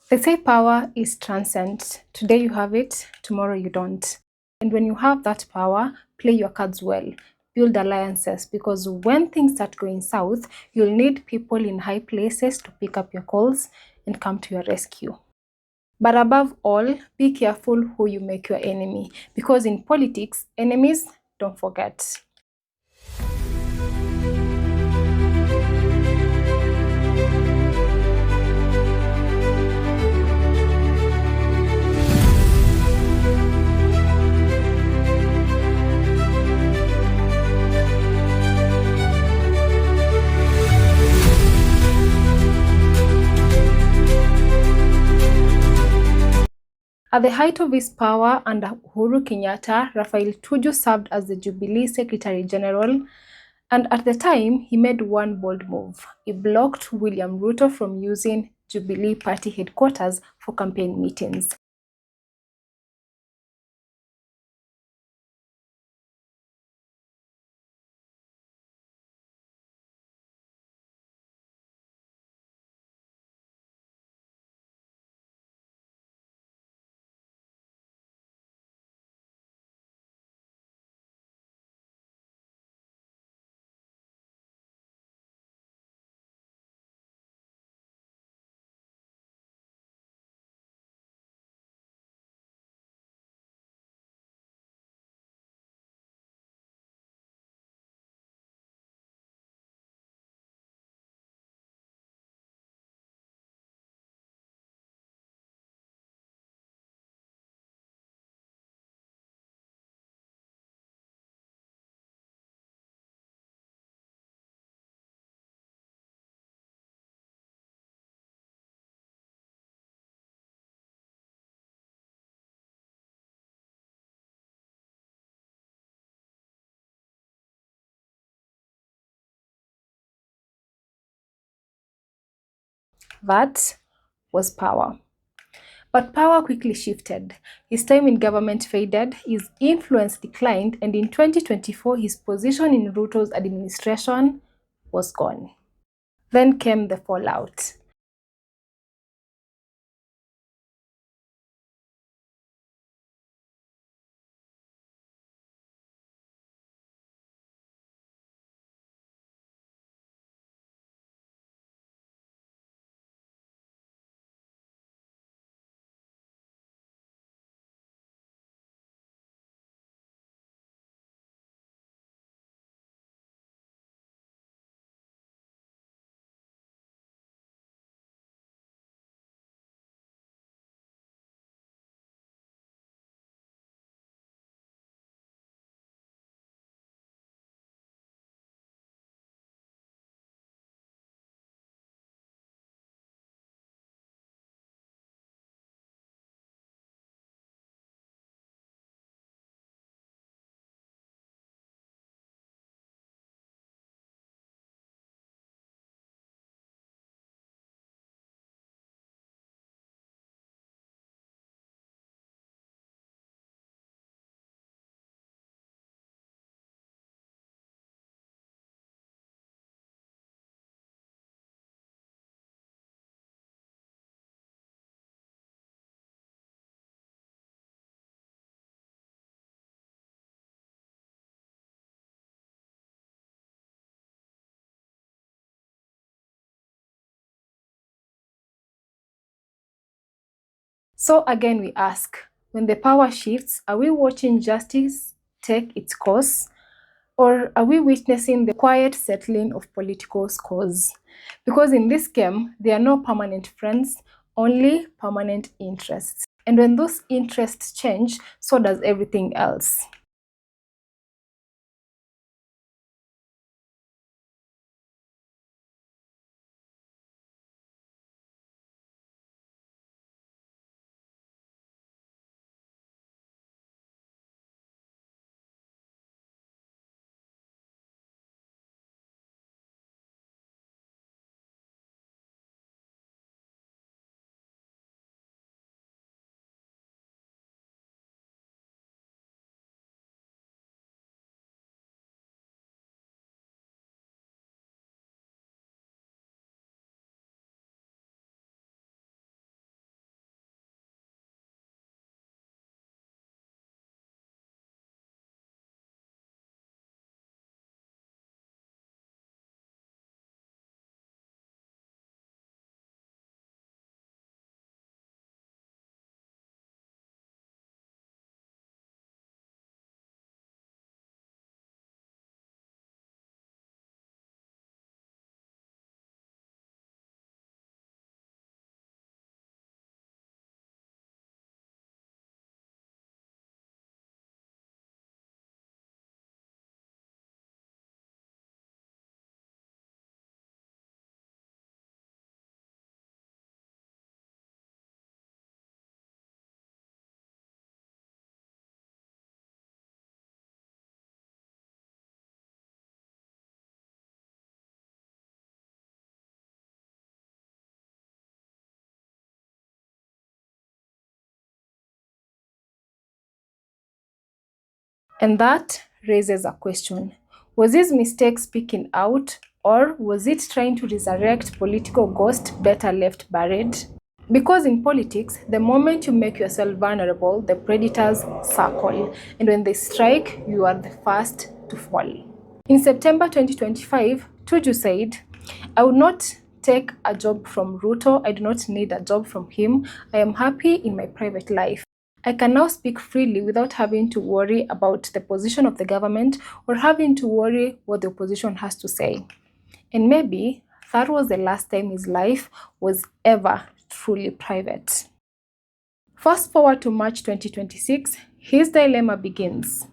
They say power is transient. Today you have it, tomorrow you don't. And when you have that power, play your cards well. Build alliances, because when things start going south, you'll need people in high places to pick up your calls and come to your rescue. But above all, be careful who you make your enemy, because in politics, enemies don't forget. At the height of his power under Uhuru Kenyatta, Raphael Tuju served as the Jubilee Secretary General, and at the time, he made one bold move. He blocked William Ruto from using Jubilee Party headquarters for campaign meetings. That was power. But power quickly shifted. His time in government faded, his influence declined, and in 2024, his position in Ruto's administration was gone. Then came the fallout. So again, we ask, when the power shifts, are we watching justice take its course? Or are we witnessing the quiet settling of political scores? Because in this game, there are no permanent friends, only permanent interests. And when those interests change, so does everything else. And that raises a question. Was his mistake speaking out, or was it trying to resurrect political ghost better left buried? Because in politics, the moment you make yourself vulnerable, the predators circle, and when they strike, you are the first to fall. In September 2025, Tuju said, I would not take a job from Ruto. I do not need a job from him. I am happy in my private life. I can now speak freely without having to worry about the position of the government or having to worry what the opposition has to say. And maybe that was the last time his life was ever truly private. Fast forward to March 2026, his dilemma begins.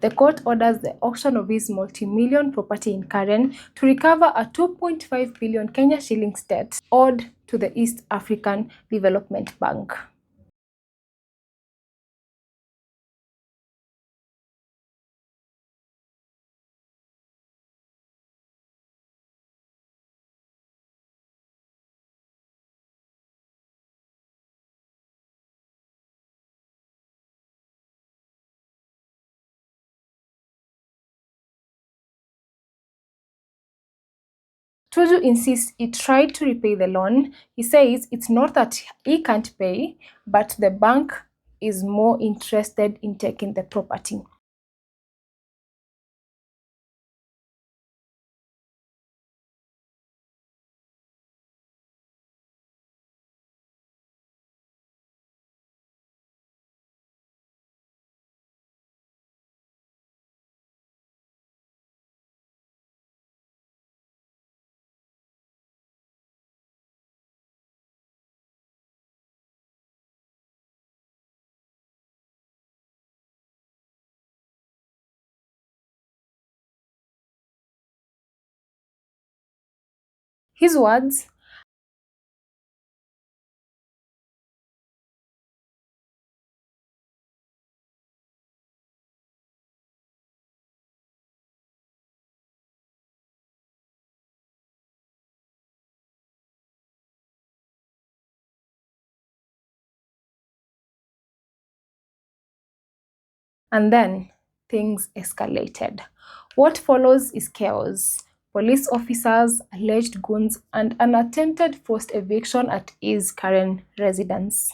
The court orders the auction of his multi-million property in Karen to recover a 2.5 billion Kenya shillings debt owed to the East African Development Bank. Tuju insists he tried to repay the loan. He says it's not that he can't pay, but the bank is more interested in taking the property. His words, and then things escalated. What follows is chaos. Police officers, alleged goons, and an attempted forced eviction at his current residence.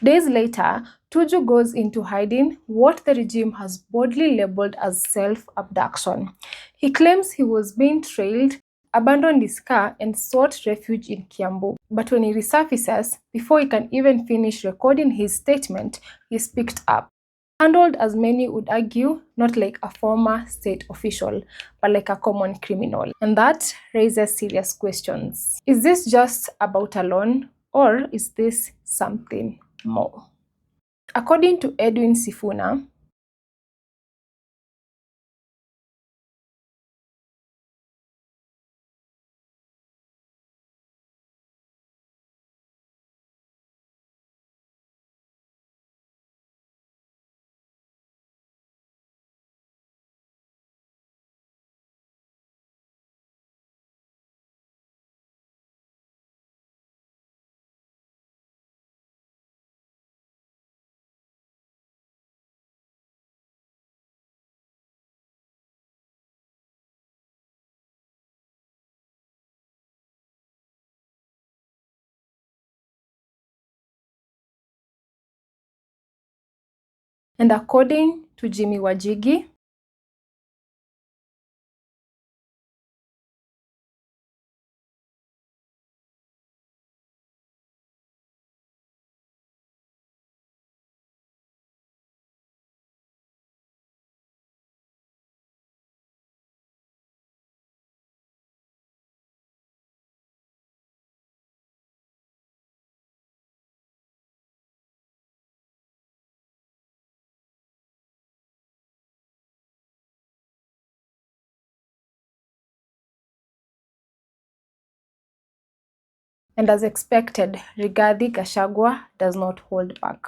Days later, Tuju goes into hiding, what the regime has boldly labeled as self-abduction. He claims he was being trailed, abandoned his car, and sought refuge in Kiambu. But when he resurfaces, before he can even finish recording his statement, he's picked up. Handled, as many would argue, not like a former state official, but like a common criminal. And that raises serious questions. Is this just about a loan, or is this something more? According to Edwin Sifuna, and according to Jimmy Wajigi, and as expected, Rigathi Gachagua does not hold back.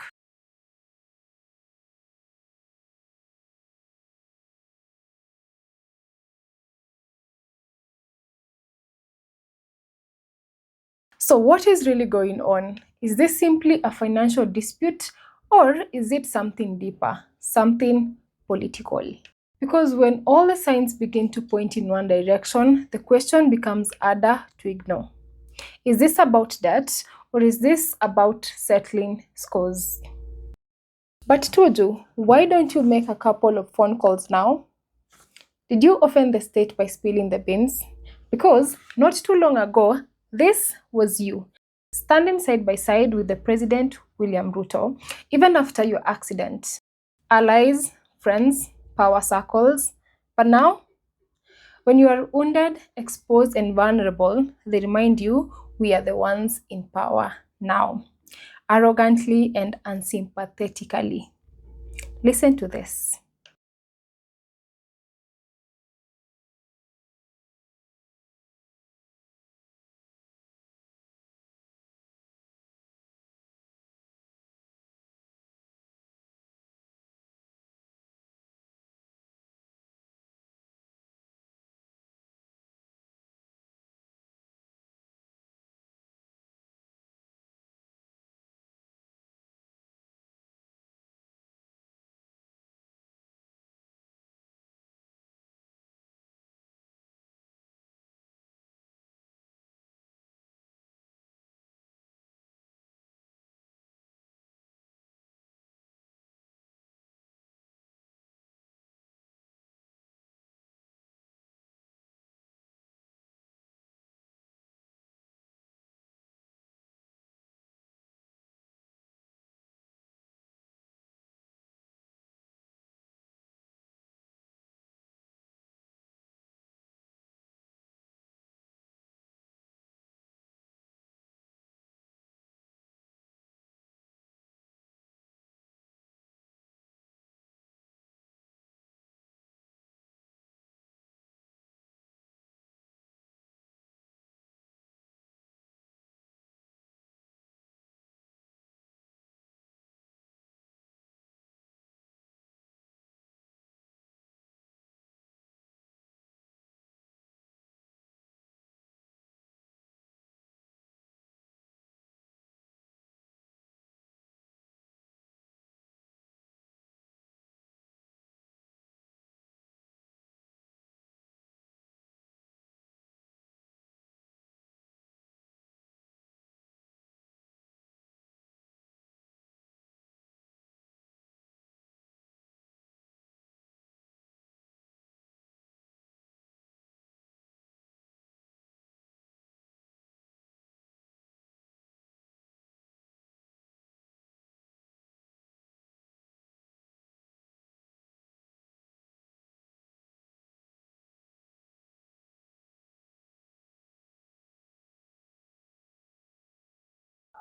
So what is really going on? Is this simply a financial dispute, or is it something deeper? something political. Because when all the signs begin to point in one direction, the question becomes harder to ignore. Is this about debt, or is this about settling scores? But Tuju, why don't you make a couple of phone calls now? Did you offend the state by spilling the beans? Because not too long ago, this was you, standing side by side with the President William Ruto, even after your accident. Allies, friends, power circles. But now, when you are wounded, exposed, and vulnerable, they remind you we are the ones in power now, arrogantly and unsympathetically. Listen to this.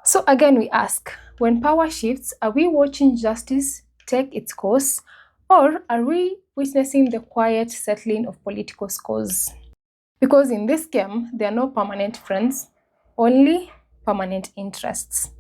So again, we ask, when power shifts, are we watching justice take its course, or are we witnessing the quiet settling of political scores? Because in this game, there are no permanent friends, only permanent interests.